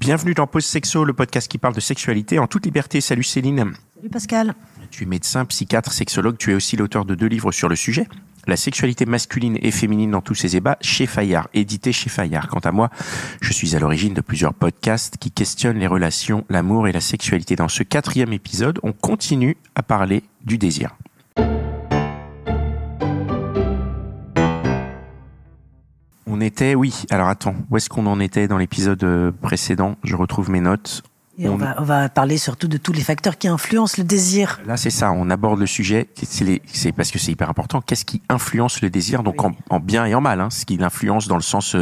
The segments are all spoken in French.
Bienvenue dans Pause Sexo, le podcast qui parle de sexualité en toute liberté. Salut Céline. Salut Pascal. Tu es médecin, psychiatre, sexologue. Tu es aussi l'auteur de 2 livres sur le sujet. La sexualité masculine et féminine dans tous ses ébats, chez Fayard, édité chez Fayard. Quant à moi, je suis à l'origine de plusieurs podcasts qui questionnent les relations, l'amour et la sexualité. Dans ce 4e épisode, on continue à parler du désir. On était, alors attends, où est-ce qu'on en était dans l'épisode précédent? Je retrouve mes notes. Et on va parler surtout de tous les facteurs qui influencent le désir. Là, c'est ça, on aborde le sujet, c'est parce que c'est hyper important. Qu'est-ce qui influence le désir, donc en bien et en mal, ce qui l'influence dans le sens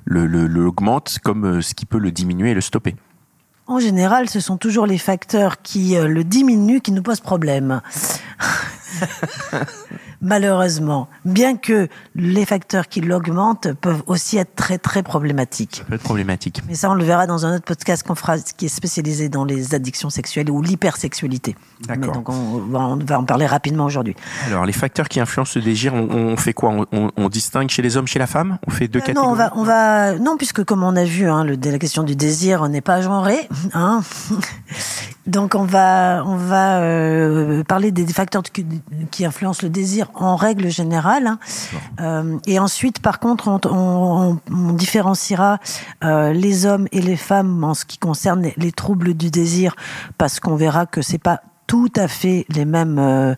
le augmente comme ce qui peut le diminuer et le stopper. En général, ce sont toujours les facteurs qui le diminuent qui nous posent problème. Malheureusement, bien que les facteurs qui l'augmentent peuvent aussi être très très problématiques. Ça peut être problématique. Mais ça, on le verra dans un autre podcast qu'on fera, qui est spécialisé dans les addictions sexuelles ou l'hypersexualité. D'accord. Mais donc on va en parler rapidement aujourd'hui. Alors, les facteurs qui influencent le désir, on fait quoi? On distingue chez les hommes, chez la femme? On fait 2 catégories? Non, non, puisque comme on a vu, la question du désir n'est pas genrée. Donc on va parler des facteurs qui influencent le désir en règle générale. Et ensuite, par contre, on différenciera les hommes et les femmes en ce qui concerne les troubles du désir, parce qu'on verra que c'est pas tout à fait les mêmes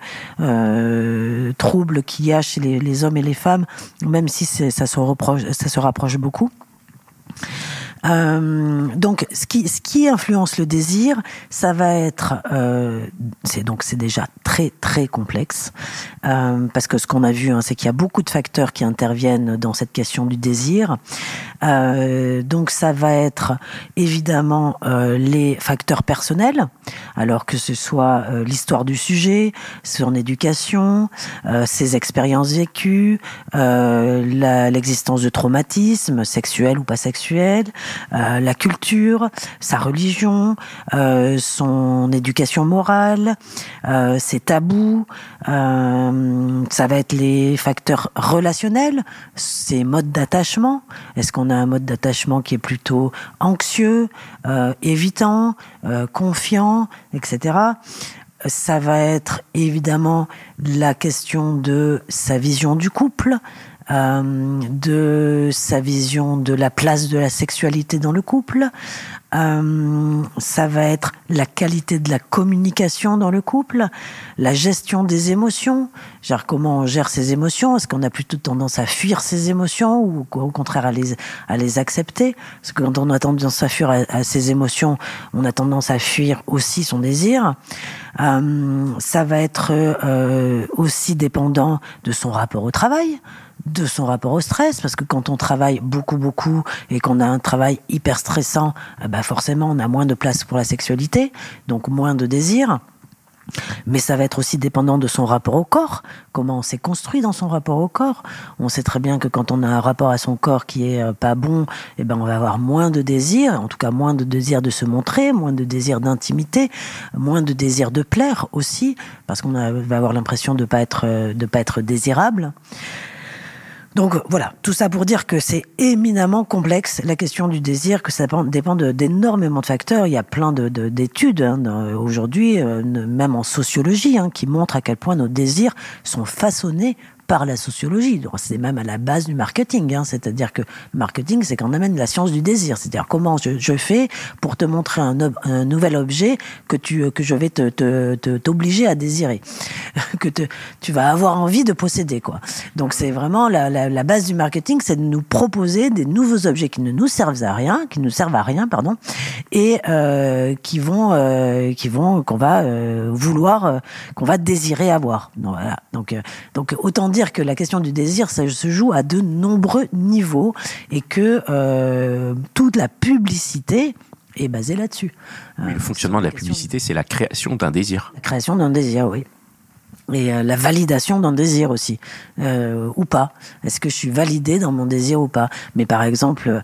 troubles qu'il y a chez les hommes et les femmes, même si ça se rapproche beaucoup. Donc, ce qui influence le désir, ça va être, c'est déjà très très complexe, parce que ce qu'on a vu, c'est qu'il y a beaucoup de facteurs qui interviennent dans cette question du désir. Donc, ça va être évidemment les facteurs personnels, alors que ce soit l'histoire du sujet, son éducation, ses expériences vécues, l'existence de traumatismes sexuels ou pas sexuels. La culture, sa religion, son éducation morale, ses tabous, ça va être les facteurs relationnels, ses modes d'attachement. Est-ce qu'on a un mode d'attachement qui est plutôt anxieux, évitant, confiant, etc. Ça va être évidemment la question de sa vision du couple, de sa vision de la place de la sexualité dans le couple. Ça va être la qualité de la communication dans le couple, la gestion des émotions, genre comment on gère ses émotions. Est-ce qu'on a plutôt tendance à fuir ses émotions ou au contraire à les accepter? Parce que quand on a tendance à fuir à ses émotions, on a tendance à fuir aussi son désir. Ça va être aussi dépendant de son rapport au travail, de son rapport au stress, parce que quand on travaille beaucoup et qu'on a un travail hyper stressant, forcément on a moins de place pour la sexualité, donc moins de désir. Mais ça va être aussi dépendant de son rapport au corps, comment on s'est construit dans son rapport au corps. On sait très bien que quand on a un rapport à son corps qui est pas bon, on va avoir moins de désir, en tout cas moins de désir de se montrer, moins de désir d'intimité, moins de désir de plaire aussi, parce qu'on va avoir l'impression de pas être désirable. Donc voilà, tout ça pour dire que c'est éminemment complexe, la question du désir, que ça dépend d'énormément de facteurs. Il y a plein d'études aujourd'hui, même en sociologie, qui montrent à quel point nos désirs sont façonnés par la sociologie. Donc, c'est même à la base du marketing, c'est-à-dire que le marketing, c'est qu'on amène la science du désir, c'est-à-dire comment je fais pour te montrer un nouvel objet que je vais t'obliger à désirer, que tu vas avoir envie de posséder, quoi. Donc c'est vraiment la base du marketing, c'est de nous proposer des nouveaux objets qui ne nous servent à rien, et qu'on va vouloir, qu'on va désirer avoir. Donc, voilà. Donc autant dire que la question du désir, ça se joue à de nombreux niveaux et que toute la publicité est basée là-dessus. Mais le fonctionnement de la publicité, c'est la création d'un désir. La création d'un désir, oui. Et la validation d'un désir aussi, ou pas. Est-ce que je suis validée dans mon désir ou pas? Mais par exemple,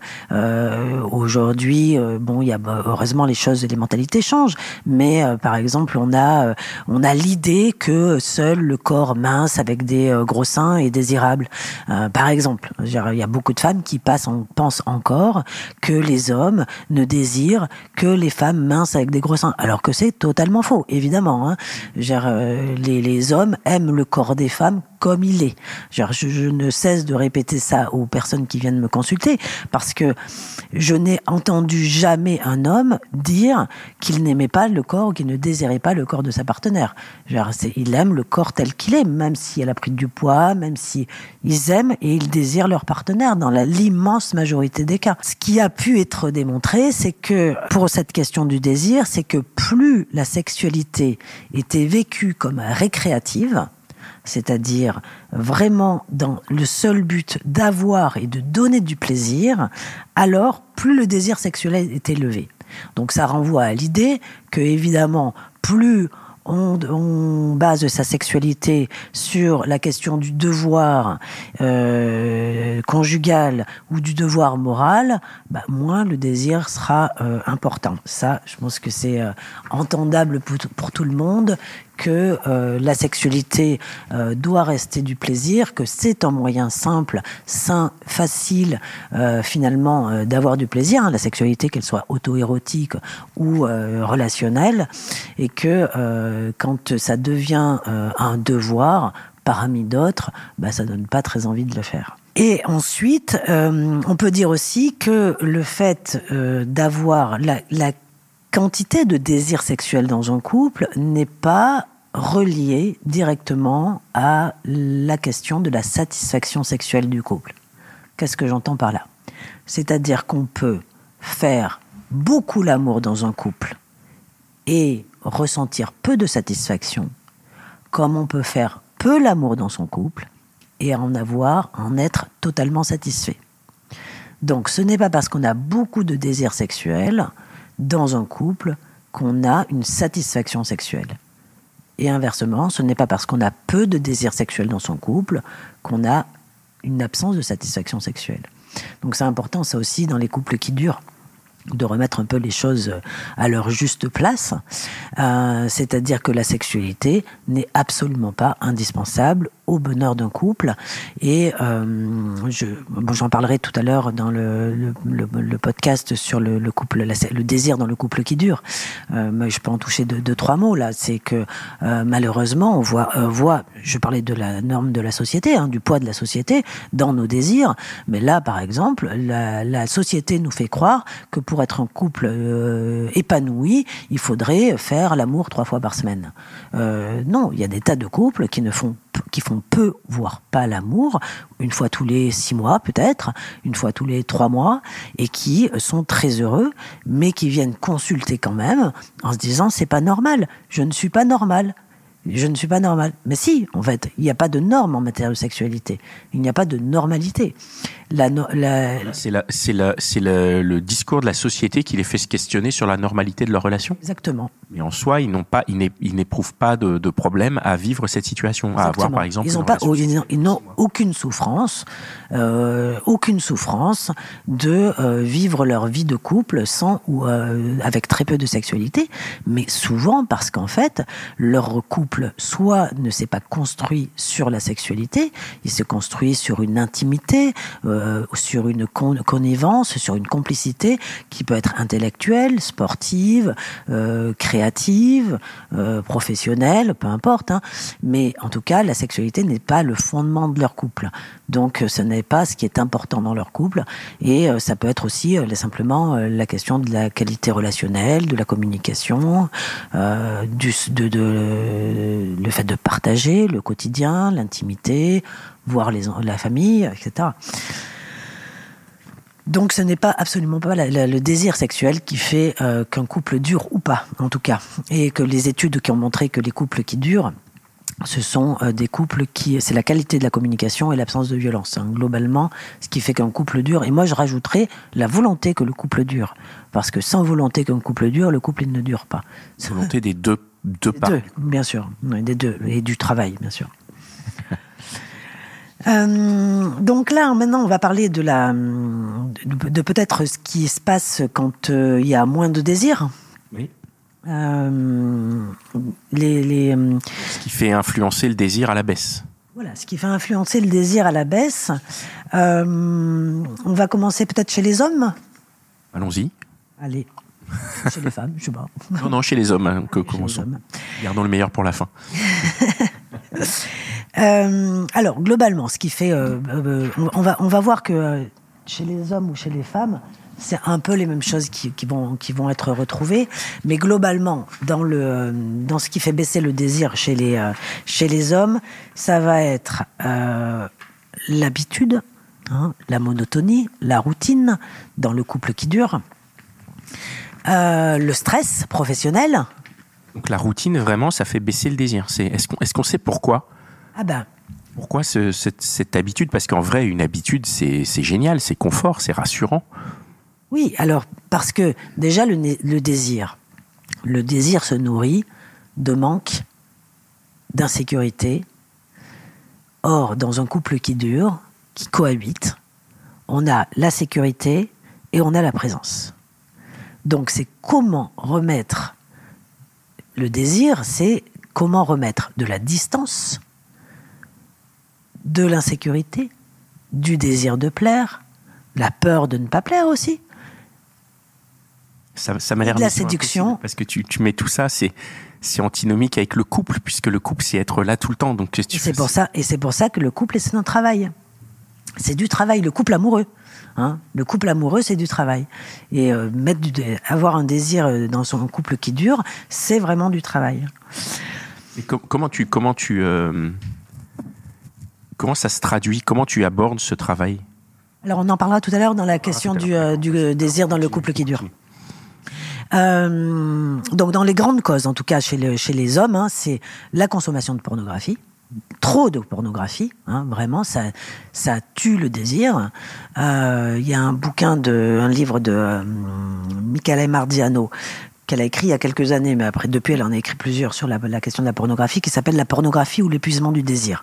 aujourd'hui, il y a heureusement les choses, les mentalités changent. Mais par exemple, on a l'idée que seul le corps mince avec des gros seins est désirable. Par exemple, il y a beaucoup de femmes qui pensent encore que les hommes ne désirent que les femmes minces avec des gros seins, alors que c'est totalement faux, évidemment. Hein. Les hommes aiment le corps des femmes comme il est. Je ne cesse de répéter ça aux personnes qui viennent me consulter, parce que je n'ai entendu jamais un homme dire qu'il n'aimait pas le corps, qu'il ne désirait pas le corps de sa partenaire. Il aime le corps tel qu'il est, même si elle a pris du poids, même si ils aiment et ils désirent leur partenaire dans l'immense majorité des cas. Ce qui a pu être démontré, c'est que pour cette question du désir, c'est que plus la sexualité était vécue comme récréative, c'est-à-dire vraiment dans le seul but d'avoir et de donner du plaisir, alors plus le désir sexuel est élevé. Donc ça renvoie à l'idée que, évidemment, plus on base sa sexualité sur la question du devoir conjugal ou du devoir moral, moins le désir sera important. Ça, je pense que c'est entendable pour tout le monde, que la sexualité doit rester du plaisir, que c'est un moyen simple, sain, facile, finalement, d'avoir du plaisir, la sexualité, qu'elle soit auto-érotique ou relationnelle, et que quand ça devient un devoir parmi d'autres, ça donne pas très envie de le faire. Et ensuite, on peut dire aussi que le fait d'avoir la quantité de désir sexuel dans un couple n'est pas reliée directement à la question de la satisfaction sexuelle du couple. Qu'est-ce que j'entends par là? C'est-à-dire qu'on peut faire beaucoup l'amour dans un couple et ressentir peu de satisfaction, comme on peut faire peu l'amour dans son couple et en être totalement satisfait. Donc ce n'est pas parce qu'on a beaucoup de désir sexuel dans un couple qu'on a une satisfaction sexuelle. Et inversement, ce n'est pas parce qu'on a peu de désir sexuel dans son couple qu'on a une absence de satisfaction sexuelle. Donc c'est important, ça aussi, dans les couples qui durent, de remettre un peu les choses à leur juste place, c'est-à-dire que la sexualité n'est absolument pas indispensable au bonheur d'un couple. Et j'en parlerai tout à l'heure dans le podcast sur le couple, le désir dans le couple qui dure. Mais je peux en toucher deux, trois mots là. C'est que malheureusement, on voit. Je parlais de la norme de la société, du poids de la société dans nos désirs. Mais là, par exemple, la société nous fait croire que pour être un couple épanoui, il faudrait faire l'amour 3 fois par semaine. Non, il y a des tas de couples qui font peu, voire pas l'amour, une fois tous les 6 mois peut-être, une fois tous les 3 mois, et qui sont très heureux, mais qui viennent consulter quand même en se disant c'est pas normal, je ne suis pas normal. Je ne suis pas normal. Mais si, en fait, il n'y a pas de norme en matière de sexualité. Il n'y a pas de normalité. C'est le discours de la société qui les fait se questionner sur la normalité de leur relation. Exactement. Mais en soi, ils n'éprouvent pas de problème à vivre cette situation, Exactement. À avoir, par exemple, ils n'ont aucune souffrance de vivre leur vie de couple sans ou avec très peu de sexualité, mais souvent parce qu'en fait, leur couple soit ne s'est pas construit sur la sexualité, il se construit sur une intimité, sur une connivence, sur une complicité qui peut être intellectuelle, sportive, créative, professionnelle, peu importe. Mais en tout cas, la sexualité n'est pas le fondement de leur couple. Donc, ce n'est pas ce qui est important dans leur couple. Et ça peut être aussi simplement la question de la qualité relationnelle, de la communication, le fait de partager le quotidien, l'intimité, voir la famille, etc. Donc ce n'est pas absolument pas le désir sexuel qui fait qu'un couple dure ou pas, en tout cas. Et que les études qui ont montré que les couples qui durent, ce sont des couples c'est la qualité de la communication et l'absence de violence. Globalement, ce qui fait qu'un couple dure. Et moi, je rajouterais la volonté que le couple dure. Parce que sans volonté qu'un couple dure, le couple il ne dure pas. Volonté des deux deux parts. Deux, bien sûr. Oui, des deux. Et du travail, bien sûr. Donc là, maintenant, on va parler de peut-être ce qui se passe quand il y a moins de désir. Oui. Ce qui fait influencer le désir à la baisse. Voilà, ce qui fait influencer le désir à la baisse. On va commencer peut-être chez les hommes. Allons-y. Allez, chez les femmes, je sais pas. Non, chez les hommes, hein, commençons. Gardons le meilleur pour la fin. Alors, globalement, ce qui fait... on va voir que chez les hommes ou chez les femmes, c'est un peu les mêmes choses qui vont être retrouvées. Mais globalement, dans ce qui fait baisser le désir chez les hommes, ça va être l'habitude, la monotonie, la routine dans le couple qui dure, le stress professionnel. Donc la routine, vraiment, ça fait baisser le désir. Est-ce qu'on sait pourquoi ? Pourquoi cette habitude ? Parce qu'en vrai, une habitude, c'est génial, c'est confort, c'est rassurant. Oui, alors, parce que déjà, le désir se nourrit de manque, d'insécurité. Or, dans un couple qui dure, qui cohabite, on a la sécurité et on a la présence. Donc, c'est comment remettre le désir, c'est comment remettre de la distance, de l'insécurité, du désir de plaire, la peur de ne pas plaire aussi. Ça m'a l'air de la séduction. Parce que tu mets tout ça, c'est antinomique avec le couple, puisque le couple, c'est être là tout le temps. Donc, c'est pour ça que le couple, c'est un travail. C'est du travail, le couple amoureux. Le couple amoureux, c'est du travail. Et avoir un désir dans son couple qui dure, c'est vraiment du travail. Et comment ça se traduit ? Comment tu abordes ce travail ? Alors, on en parlera tout à l'heure dans la question du désir dans le couple qui dure. Donc, dans les grandes causes, en tout cas chez les hommes, c'est la consommation de pornographie. Trop de pornographie, vraiment, ça tue le désir. Il y a un livre de Michele Marziano qu'elle a écrit il y a quelques années, mais depuis elle en a écrit plusieurs sur la question de la pornographie, qui s'appelle La pornographie ou l'épuisement du désir,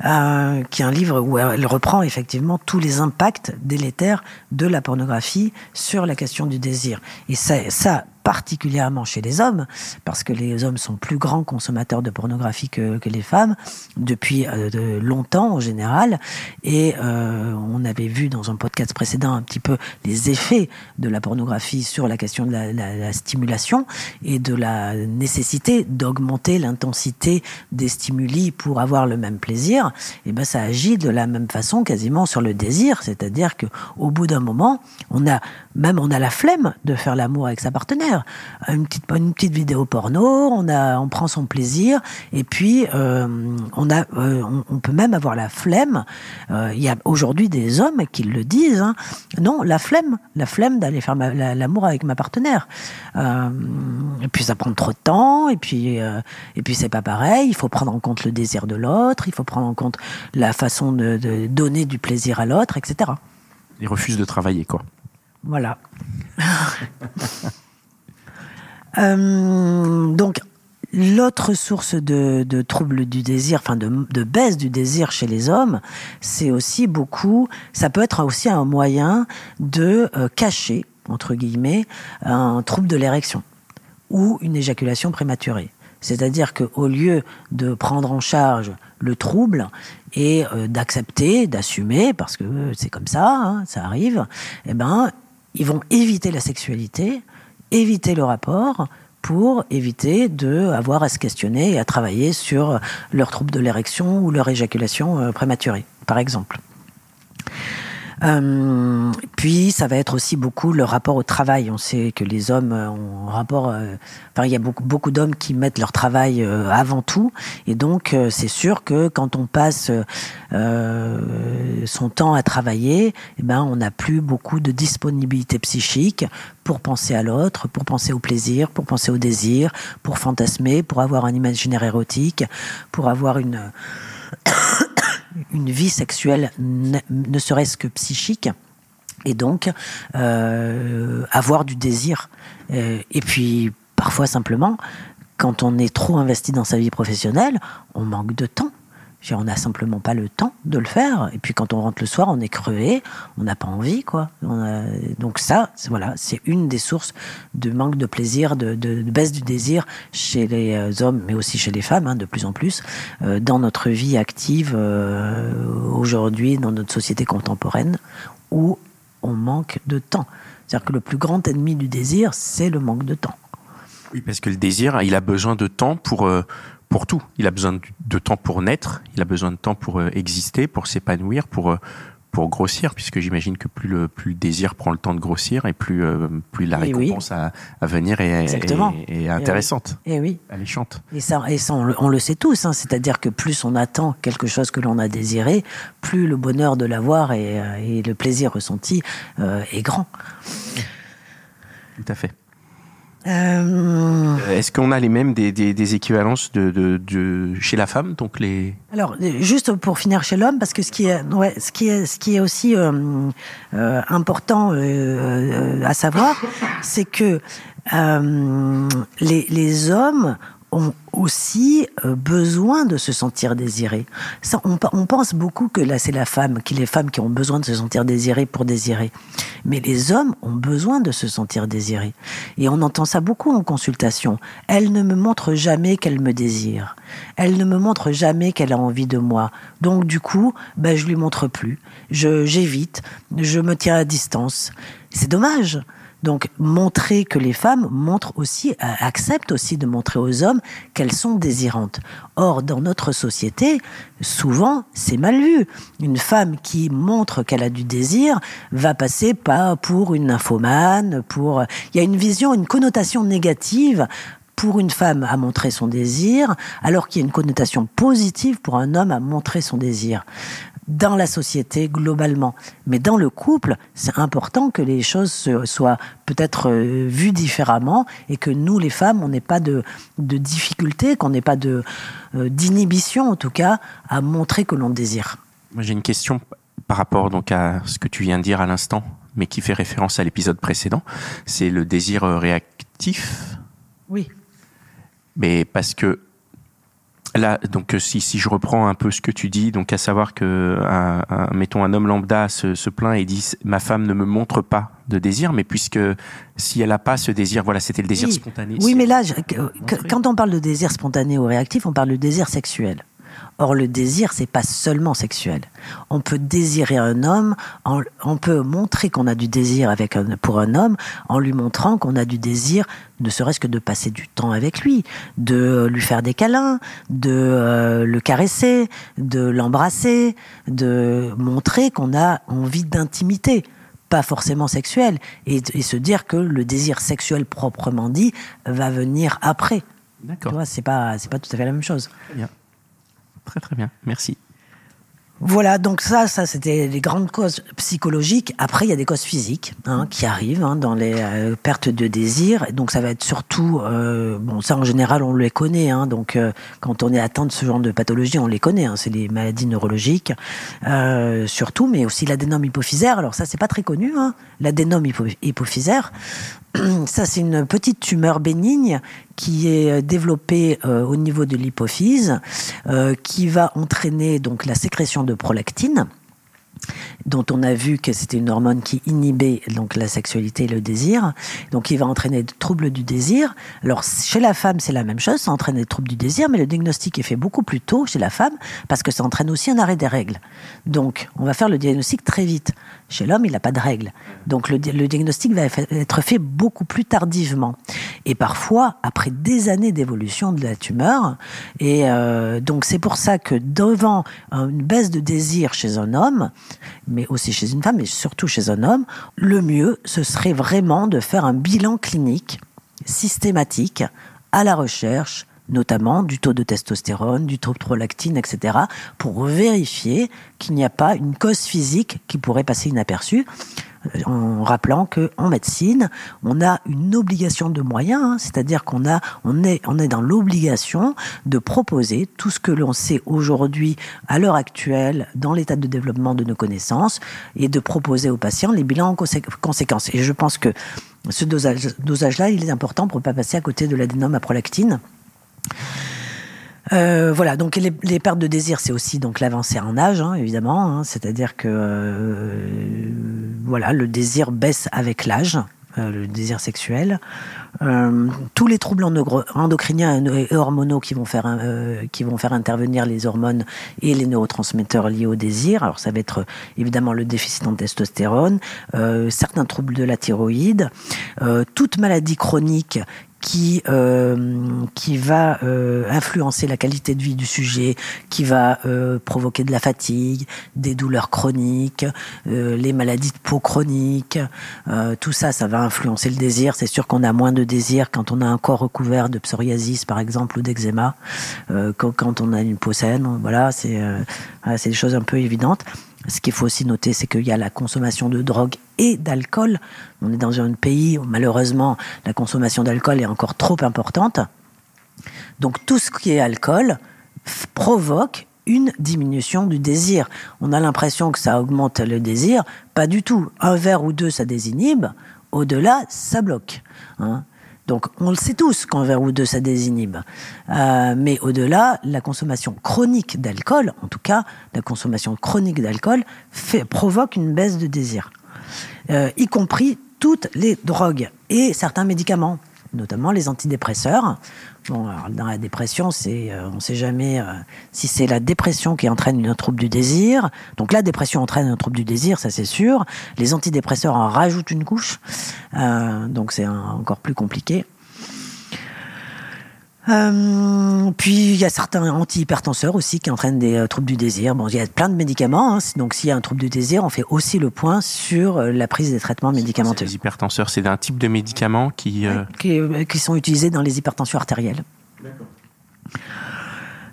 qui est un livre où elle reprend effectivement tous les impacts délétères de la pornographie sur la question du désir. Et ça particulièrement chez les hommes, parce que les hommes sont plus grands consommateurs de pornographie que les femmes, depuis longtemps en général, et on avait vu dans un podcast précédent un petit peu les effets de la pornographie sur la question de la stimulation et de la nécessité d'augmenter l'intensité des stimuli pour avoir le même plaisir. Et ben ça agit de la même façon quasiment sur le désir, c'est-à-dire que au bout d'un moment, on a la flemme de faire l'amour avec sa partenaire. Une petite vidéo porno, on prend son plaisir, et puis on peut même avoir la flemme. Il y a aujourd'hui des hommes qui le disent. Non, la flemme d'aller faire l'amour avec ma partenaire. Et puis ça prend trop de temps, et puis c'est pas pareil. Il faut prendre en compte le désir de l'autre, il faut prendre en compte la façon de donner du plaisir à l'autre, etc. Ils refusent de travailler, quoi. Voilà. Donc, l'autre source de trouble du désir, enfin de baisse du désir chez les hommes, c'est aussi ça peut être aussi un moyen de cacher, entre guillemets, un trouble de l'érection ou une éjaculation prématurée. C'est-à-dire qu'au lieu de prendre en charge le trouble et d'accepter, d'assumer, parce que c'est comme ça, ça arrive, ils vont éviter la sexualité, éviter le rapport, pour éviter d'avoir à se questionner et à travailler sur leur trouble de l'érection ou leur éjaculation prématurée, par exemple. Puis ça va être aussi beaucoup le rapport au travail. On sait que les hommes ont un rapport... il y a beaucoup d'hommes qui mettent leur travail avant tout. Et donc, c'est sûr que quand on passe son temps à travailler, on n'a plus beaucoup de disponibilité psychique pour penser à l'autre, pour penser au plaisir, pour penser au désir, pour fantasmer, pour avoir un imaginaire érotique, pour avoir une vie sexuelle, ne serait-ce que psychique, et donc avoir du désir. Et puis, parfois simplement, quand on est trop investi dans sa vie professionnelle, on manque de temps. On n'a simplement pas le temps de le faire. Et puis quand on rentre le soir, on est crevé, on n'a pas envie, quoi. Donc ça, c'est une des sources de manque de plaisir, de baisse du désir chez les hommes, mais aussi chez les femmes, de plus en plus, dans notre vie active aujourd'hui, dans notre société contemporaine, où on manque de temps. C'est-à-dire que le plus grand ennemi du désir, c'est le manque de temps. Oui, parce que le désir, il a besoin de temps pour tout. Il a besoin de temps pour naître, il a besoin de temps pour exister, pour s'épanouir, pour grossir, puisque j'imagine que plus le désir prend le temps de grossir, et plus la récompense à venir est intéressante. Et oui. Alléchante. Et ça on le sait tous, c'est-à-dire que plus on attend quelque chose que l'on a désiré, plus le bonheur de l'avoir et le plaisir ressenti est grand. Tout à fait. Est-ce qu'on a les mêmes des équivalences de chez la femme, donc les... Alors juste pour finir chez l'homme, parce que ce qui est aussi important à savoir, c'est que les hommes ont aussi besoin de se sentir désirés. Ça, on pense beaucoup que là c'est les femmes qui ont besoin de se sentir désirées pour désirer. Mais les hommes ont besoin de se sentir désirés. Et on entend ça beaucoup en consultation. Elle ne me montre jamais qu'elle me désire. Elle ne me montre jamais qu'elle a envie de moi. Donc du coup, je lui montre plus. J'évite, je me tiens à distance. C'est dommage. Donc, montrer que les femmes acceptent aussi de montrer aux hommes qu'elles sont désirantes. Or, dans notre société, souvent, c'est mal vu. Une femme qui montre qu'elle a du désir va passer pas pour une nymphomane, il y a une vision, une connotation négative pour une femme à montrer son désir, alors qu'il y a une connotation positive pour un homme à montrer son désir. Dans la société globalement. Mais dans le couple, c'est important que les choses soient peut-être vues différemment et que nous, les femmes, on n'ait pas de difficulté, qu'on n'ait pas d'inhibition, en tout cas, à montrer que l'on désire. Moi, j'ai une question par rapport donc à ce que tu viens de dire à l'instant, mais qui fait référence à l'épisode précédent. C'est le désir réactif. Oui. Mais parce que là, donc si je reprends un peu ce que tu dis, donc à savoir que mettons un homme lambda se plaint et dit ma femme ne me montre pas de désir, mais puisque si elle n'a pas ce désir, voilà, c'était le désir spontané. Oui, mais là, quand on parle de désir spontané ou réactif, on parle de désir sexuel. Or, le désir, c'est pas seulement sexuel. On peut désirer un homme, on peut montrer qu'on a du désir pour un homme en lui montrant qu'on a du désir, ne serait-ce que de passer du temps avec lui, de lui faire des câlins, de le caresser, de l'embrasser, de montrer qu'on a envie d'intimité, pas forcément sexuelle, et se dire que le désir sexuel proprement dit va venir après. D'accord. Tu vois, c'est pas tout à fait la même chose. Très bien. Très très bien, merci. Voilà, donc ça c'était les grandes causes psychologiques. Après, il y a des causes physiques qui arrivent dans les pertes de désir. Donc ça va être surtout, ça en général on les connaît. Donc quand on est atteint de ce genre de pathologie, on les connaît. C'est les maladies neurologiques surtout, mais aussi l'adénome hypophysaire. Alors ça c'est pas très connu. L'adénome hypophysaire. Ça, c'est une petite tumeur bénigne qui est développée au niveau de l'hypophyse, qui va entraîner donc la sécrétion de prolactine, dont on a vu que c'était une hormone qui inhibait donc la sexualité et le désir. Donc, il va entraîner des troubles du désir. Alors, chez la femme, c'est la même chose, ça entraîne des troubles du désir, mais le diagnostic est fait beaucoup plus tôt chez la femme parce que ça entraîne aussi un arrêt des règles. Donc, on va faire le diagnostic très vite. Chez l'homme, il n'a pas de règles. Donc, le diagnostic va être fait beaucoup plus tardivement. Et parfois, après des années d'évolution de la tumeur. Et donc, c'est pour ça que devant une baisse de désir chez un homme, mais aussi chez une femme, mais surtout chez un homme, le mieux, ce serait vraiment de faire un bilan clinique systématique à la recherche, notamment du taux de testostérone, du taux de prolactine, etc., pour vérifier qu'il n'y a pas une cause physique qui pourrait passer inaperçue, en rappelant qu'en médecine, on a une obligation de moyens, c'est-à-dire qu'on est dans l'obligation de proposer tout ce que l'on sait aujourd'hui, à l'heure actuelle, dans l'état de développement de nos connaissances, et de proposer aux patients les bilans en conséquence. Et je pense que ce dosage-là, il est important pour ne pas passer à côté de l'adénome à prolactine, Voilà, donc les pertes de désir, c'est aussi donc l'avancée en âge, évidemment. C'est-à-dire que voilà, le désir baisse avec l'âge, le désir sexuel. Tous les troubles endocriniens et hormonaux qui vont faire intervenir les hormones et les neurotransmetteurs liés au désir. Alors ça va être évidemment le déficit en testostérone, certains troubles de la thyroïde, toute maladie chronique qui va influencer la qualité de vie du sujet, qui va provoquer de la fatigue, des douleurs chroniques, les maladies de peau chroniques, tout ça, ça va influencer le désir. C'est sûr qu'on a moins de désir quand on a un corps recouvert de psoriasis, par exemple, ou d'eczéma, quand on a une peau saine. Voilà, c'est des choses un peu évidentes. Ce qu'il faut aussi noter, c'est qu'il y a la consommation de drogue et d'alcool. On est dans un pays où, malheureusement, la consommation d'alcool est encore trop importante. Donc, tout ce qui est alcool provoque une diminution du désir. On a l'impression que ça augmente le désir. Pas du tout. Un verre ou deux, ça désinhibe. Au-delà, ça bloque. Donc, on le sait tous qu'un verre ou deux, ça désinhibe. Mais au-delà, la consommation chronique d'alcool, en tout cas, la consommation chronique d'alcool provoque une baisse de désir. Y compris toutes les drogues et certains médicaments, notamment les antidépresseurs. Bon, alors, dans la dépression, on ne sait jamais si c'est la dépression qui entraîne un trouble du désir. Donc la dépression entraîne un trouble du désir, ça c'est sûr. Les antidépresseurs en rajoutent une couche, donc c'est encore plus compliqué. Puis il y a certains antihypertenseurs aussi qui entraînent des troubles du désir. Bon, il y a plein de médicaments. Donc s'il y a un trouble du désir, on fait aussi le point sur la prise des traitements médicamenteux. Les hypertenseurs, c'est un type de médicament qui sont utilisés dans les hypertensions artérielles. D'accord.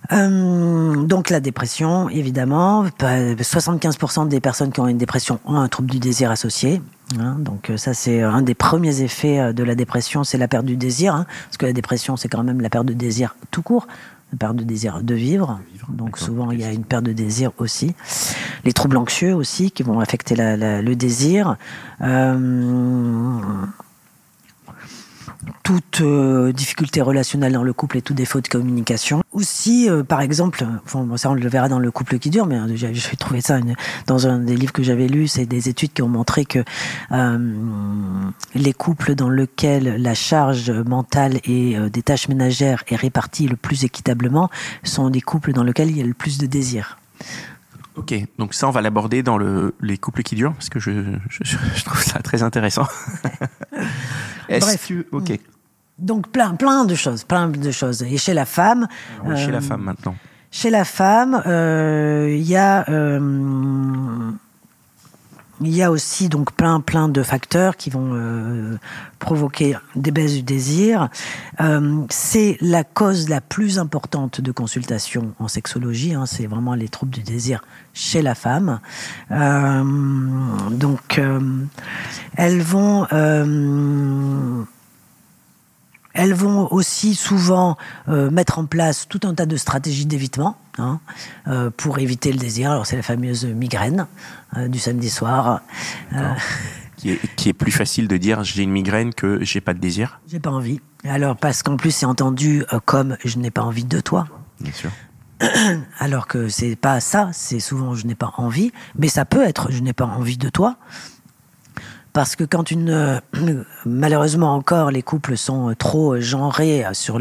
Donc la dépression, évidemment, 75% des personnes qui ont une dépression ont un trouble du désir associé. Donc ça, c'est un des premiers effets de la dépression, c'est la perte du désir, parce que la dépression, c'est quand même la perte de désir tout court, la perte de désir de vivre. Donc souvent, il y a une perte de désir aussi. Les troubles anxieux aussi, qui vont affecter le désir. Toute difficulté relationnelle dans le couple et tout défaut de communication. Aussi, par exemple, ça on le verra dans le couple qui dure, mais j'ai trouvé ça dans un des livres que j'avais lus, c'est des études qui ont montré que les couples dans lesquels la charge mentale et des tâches ménagères est répartie le plus équitablement sont des couples dans lesquels il y a le plus de désir. Ok, donc ça on va l'aborder dans les couples qui durent, parce que je trouve ça très intéressant. Bref, ok. Donc plein de choses. Et chez la femme... Alors, chez la femme maintenant. Chez la femme, il y a aussi donc plein de facteurs qui vont provoquer des baisses du désir. C'est la cause la plus importante de consultation en sexologie. C'est vraiment les troubles du désir chez la femme. Donc, elles vont aussi souvent mettre en place tout un tas de stratégies d'évitement pour éviter le désir. Alors c'est la fameuse migraine du samedi soir. Qui est plus facile de dire j'ai une migraine que j'ai pas de désir. J'ai pas envie. Alors parce qu'en plus c'est entendu comme je n'ai pas envie de toi. Bien sûr. Alors que c'est pas ça, c'est souvent je n'ai pas envie, mais ça peut être je n'ai pas envie de toi. Parce que quand malheureusement encore, les couples sont trop genrés sur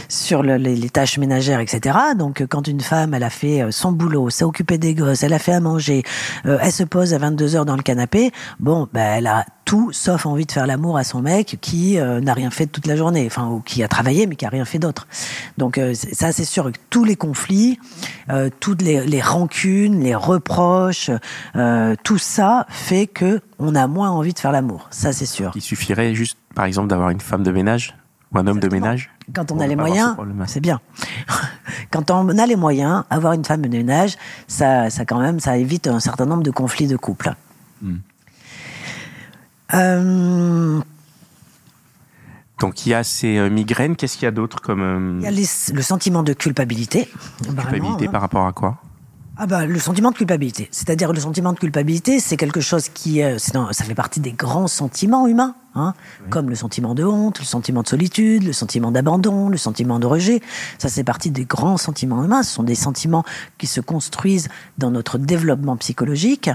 sur les tâches ménagères, etc. Donc, quand une femme, elle a fait son boulot, s'est occupée des gosses, elle a fait à manger, elle se pose à 22h dans le canapé, elle a tout sauf envie de faire l'amour à son mec qui n'a rien fait de toute la journée, ou qui a travaillé mais qui a rien fait d'autre. Donc, ça, c'est sûr que tous les conflits, toutes les rancunes, les reproches, tout ça fait que on a moins envie de faire l'amour. Ça, c'est sûr. Il suffirait juste, par exemple, d'avoir une femme de ménage ou un homme de ménage. Quand on a les moyens, c'est bien. Quand on a les moyens, avoir une femme de ménage, ça évite un certain nombre de conflits de couple. Donc il y a ces migraines. Qu'est-ce qu'il y a d'autre comme Il y a le sentiment de culpabilité. Culpabilité par rapport à quoi ? Le sentiment de culpabilité. C'est-à-dire le sentiment de culpabilité, c'est quelque chose qui... ça fait partie des grands sentiments humains. comme le sentiment de honte, le sentiment de solitude, le sentiment d'abandon, le sentiment de rejet. Ça, c'est partie des grands sentiments humains. Ce sont des sentiments qui se construisent dans notre développement psychologique.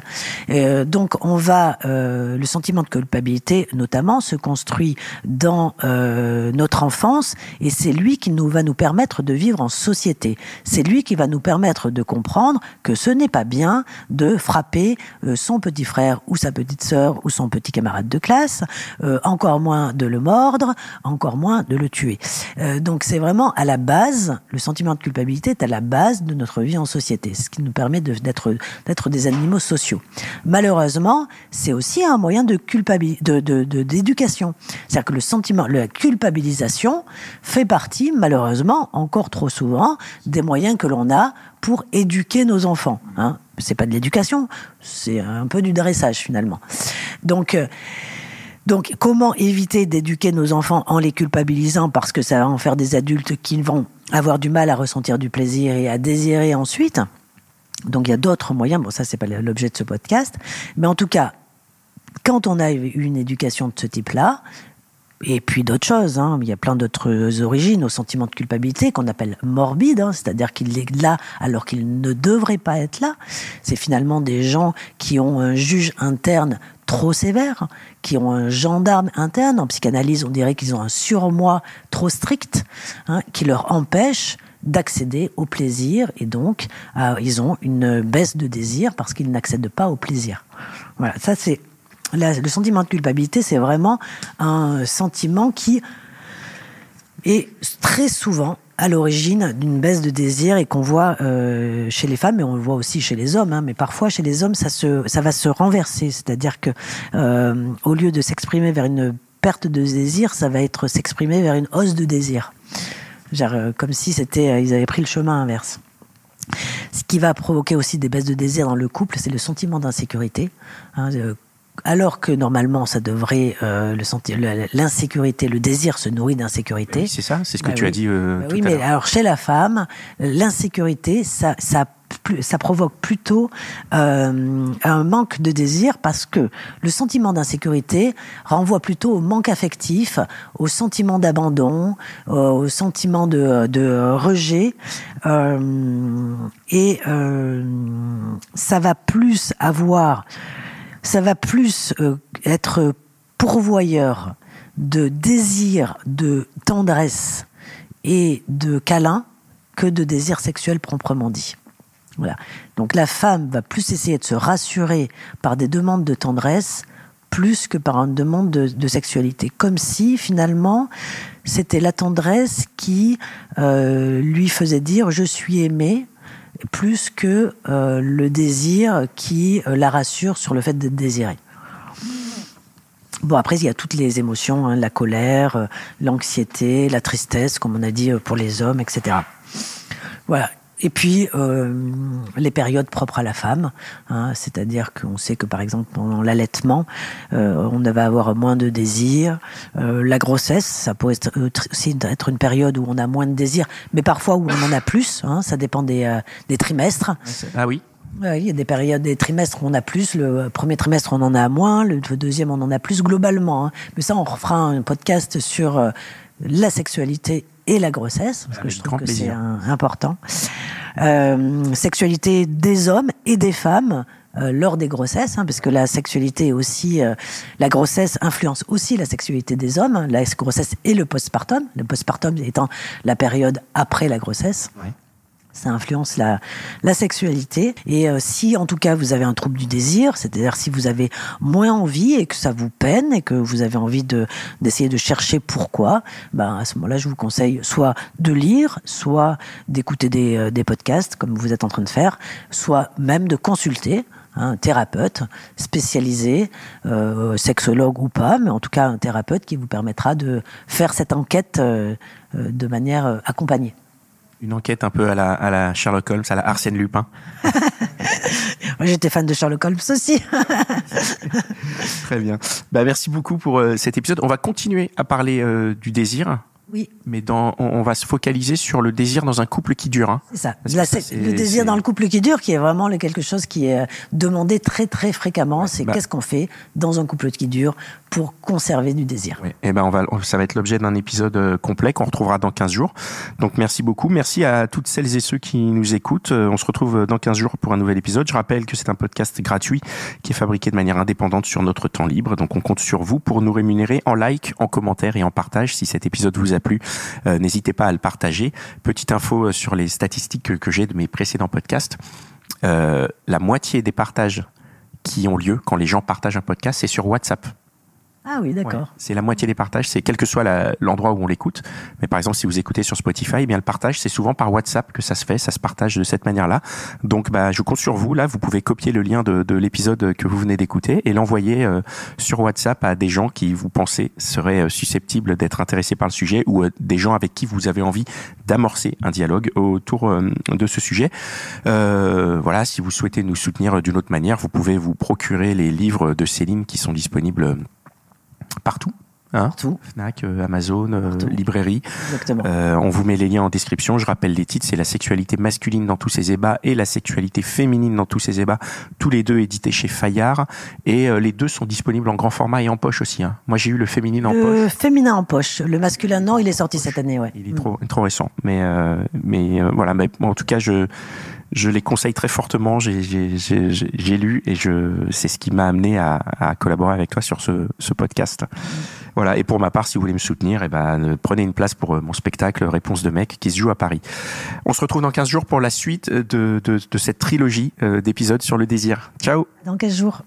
Donc, le sentiment de culpabilité, notamment, se construit dans notre enfance, et c'est lui qui va nous permettre de vivre en société. C'est lui qui va nous permettre de comprendre que ce n'est pas bien de frapper son petit frère ou sa petite sœur ou son petit camarade de classe, encore moins de le mordre, encore moins de le tuer. Donc c'est vraiment à la base, le sentiment de culpabilité est à la base de notre vie en société, ce qui nous permet d'être des animaux sociaux. Malheureusement, c'est aussi un moyen d'éducation. C'est-à-dire que la culpabilisation fait partie, malheureusement, encore trop souvent, des moyens que l'on a pour éduquer nos enfants. C'est pas de l'éducation, c'est un peu du dressage finalement. Donc, comment éviter d'éduquer nos enfants en les culpabilisant, parce que ça va en faire des adultes qui vont avoir du mal à ressentir du plaisir et à désirer ensuite. Donc il y a d'autres moyens, bon ça c'est pas l'objet de ce podcast, mais en tout cas, quand on a eu une éducation de ce type-là, et puis d'autres choses, il y a plein d'autres origines au sentiment de culpabilité qu'on appelle morbide, c'est-à-dire qu'il est là alors qu'il ne devrait pas être là. C'est finalement des gens qui ont un juge interne trop sévère, qui ont un gendarme interne. En psychanalyse, on dirait qu'ils ont un surmoi trop strict, qui leur empêche d'accéder au plaisir, et donc ils ont une baisse de désir parce qu'ils n'accèdent pas au plaisir. Voilà, ça c'est... Le sentiment de culpabilité, c'est vraiment un sentiment qui est très souvent à l'origine d'une baisse de désir, et qu'on voit chez les femmes, et on le voit aussi chez les hommes, mais parfois chez les hommes ça va se renverser, c'est-à-dire que au lieu de s'exprimer vers une perte de désir, ça va s'exprimer vers une hausse de désir, comme si ils avaient pris le chemin inverse. Ce qui va provoquer aussi des baisses de désir dans le couple, c'est le sentiment d'insécurité, alors que normalement ça devrait l'insécurité, le désir se nourrit d'insécquité. Oui, c'est ça, c'est ce que tu as dit tout oui, à mais l'heure. alors chez la femme, l'insécurité, ça provoque plutôt un manque de désir, parce que le sentiment d'insécurité renvoie plutôt au manque affectif, au sentiment d'abandon, au sentiment de rejet, et ça va plus être pourvoyeur de désir, de tendresse et de câlin que de désir sexuel proprement dit. Voilà. Donc la femme va plus essayer de se rassurer par des demandes de tendresse plus que par une demande de sexualité. Comme si, finalement, c'était la tendresse qui lui faisait dire « je suis aimée », plus que le désir qui la rassure sur le fait d'être désirée. Bon, après, il y a toutes les émotions, la colère, l'anxiété, la tristesse, comme on a dit pour les hommes, etc. Voilà. Et puis, les périodes propres à la femme, c'est-à-dire qu'on sait que, par exemple, pendant l'allaitement, on va avoir moins de désir. La grossesse, ça peut aussi être une période où on a moins de désir, mais parfois où on en a plus, ça dépend des trimestres. Ah oui. Ouais, il y a des périodes, des trimestres où on a plus. Le premier trimestre, on en a moins. Le deuxième, on en a plus globalement. Mais ça, on refera un podcast sur la sexualité et la grossesse, parce que je trouve que c'est important. Sexualité des hommes et des femmes lors des grossesses, parce que la sexualité est aussi, la grossesse influence aussi la sexualité des hommes, la grossesse et le postpartum. Le postpartum étant la période après la grossesse. Ouais. Ça influence la sexualité. Et si, en tout cas, vous avez un trouble du désir, c'est-à-dire si vous avez moins envie et que ça vous peine et que vous avez envie d'essayer de chercher pourquoi, à ce moment-là, je vous conseille soit de lire, soit d'écouter des podcasts, comme vous êtes en train de faire, soit même de consulter un thérapeute spécialisé, sexologue ou pas, mais en tout cas un thérapeute qui vous permettra de faire cette enquête de manière accompagnée. Une enquête un peu à la Sherlock Holmes, à la Arsène Lupin. Moi, j'étais fan de Sherlock Holmes aussi. Très bien. Merci beaucoup pour cet épisode. On va continuer à parler du désir. Oui. Mais on va se focaliser sur le désir dans un couple qui dure. C'est ça. Le désir dans le couple qui dure, qui est vraiment quelque chose qui est demandé très très fréquemment. Ouais, qu'est-ce qu'on fait dans un couple qui dure pour conserver du désir. Oui. Et ben ça va être l'objet d'un épisode complet qu'on retrouvera dans 15 jours. Donc merci beaucoup. Merci à toutes celles et ceux qui nous écoutent. On se retrouve dans 15 jours pour un nouvel épisode. Je rappelle que c'est un podcast gratuit qui est fabriqué de manière indépendante sur notre temps libre. Donc on compte sur vous pour nous rémunérer en like, en commentaire et en partage. Si cet épisode vous a plu, n'hésitez pas à le partager. Petite info sur les statistiques que j'ai de mes précédents podcasts. La moitié des partages qui ont lieu quand les gens partagent un podcast, c'est sur WhatsApp. Ah oui, d'accord. Ouais, c'est la moitié des partages, c'est quel que soit l'endroit où on l'écoute. Mais par exemple, si vous écoutez sur Spotify, eh bien le partage, c'est souvent par WhatsApp que ça se fait, ça se partage de cette manière-là. Donc, je compte sur vous. Là, vous pouvez copier le lien de l'épisode que vous venez d'écouter et l'envoyer sur WhatsApp à des gens qui vous pensez seraient susceptibles d'être intéressés par le sujet ou des gens avec qui vous avez envie d'amorcer un dialogue autour de ce sujet. Voilà, si vous souhaitez nous soutenir d'une autre manière, vous pouvez vous procurer les livres de Céline qui sont disponibles partout. Partout. Fnac, Amazon, librairie. Exactement. On vous met les liens en description. Je rappelle les titres, c'est La sexualité masculine dans tous ses ébats et La sexualité féminine dans tous ses ébats. Tous les deux édités chez Fayard. Et les deux sont disponibles en grand format et en poche aussi. Moi, j'ai eu le féminin en poche. Le féminin en poche. Le masculin, non, il est sorti cette année. Ouais. Il est trop récent. Mais voilà. Mais, en tout cas, je les conseille très fortement. J'ai lu et c'est ce qui m'a amené à collaborer avec toi sur ce podcast. Voilà. Et pour ma part, si vous voulez me soutenir, prenez une place pour mon spectacle Réponse de mec qui se joue à Paris. On se retrouve dans 15 jours pour la suite de cette trilogie d'épisodes sur le désir. Ciao. Dans 15 jours.